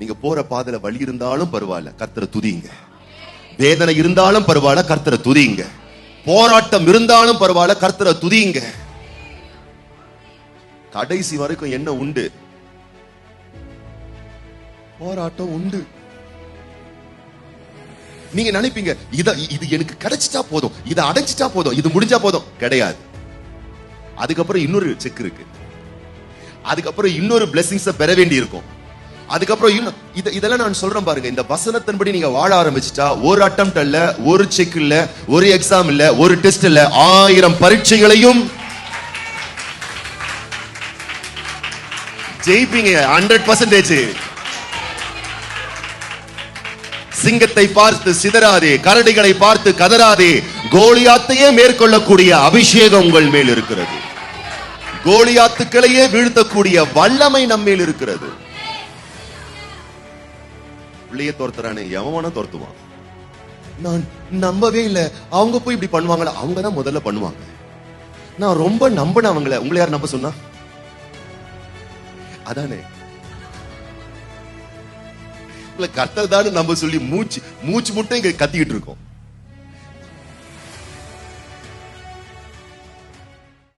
நீங்க போற பாதையில வலி இருந்தாலும் பரவாயில்ல, கர்த்தரை துதிங்க. வேதனை இருந்தாலும் பரவாயில்ல, கர்த்தரை துதிங்க. போராட்டம் இருந்தாலும் பரவாயில்ல, கர்த்தரை துதிங்க. கடைசி வரைக்கும் என்ன உண்டு? போராட்டம் உண்டு. நீங்க நினைப்பீங்க இது எனக்கு கிடைச்சிட்டா போதும், இதை அடைச்சிட்டா போதும், இது முடிஞ்சா போதும். கிடையாது. அதுக்கப்புறம் இன்னொரு செக் இருக்கு. அதுக்கப்புறம் இன்னொரு பிளெஸிங்ஸ் பெற வேண்டி இருக்கும். அதுக்கப்புறம் இதெல்லாம் நான் சொல்றேன் பாருங்க. இந்த வசனத்தின்படி நீங்க வாழ ஆரம்பிச்சுட்டா ஒரு அட்டெம்ப்ட் இல்ல, ஒரு செக் இல்ல, ஒரு எக்ஸாம் இல்ல, ஒரு டெஸ்ட் இல்ல, 1000 பரீட்சைகளையும் ஜெயிப்பீங்க. 100%. சிங்கத்தை பார்த்து சிதறாதே, கரடிகளை பார்த்து கதறாதே. கோலியாத்தையே மேற்கொள்ளக்கூடிய அபிஷேகம் உங்கள் மேல் இருக்கிறது. கோலியாத்துக்களையே வீழ்த்தக்கூடிய வல்லமை நம்மேல் இருக்கிறது. பிள்ளைய தோர்த்துறானே, எவனா தோர்த்துவான். நான் நம்பவே இல்லை, அவங்க போய் இப்படி பண்ணுவாங்களா? அவங்க தான் முதல்ல பண்ணுவாங்க. நான் ரொம்ப நம்பின அவங்கள. உங்களை யார் நம்ப சொன்னா? அதானே கர்த்தர் தான் நம்ம சொல்லி மூச்சு மூச்சு மட்டும் இங்க கத்திக்கிட்டு இருக்கோம்.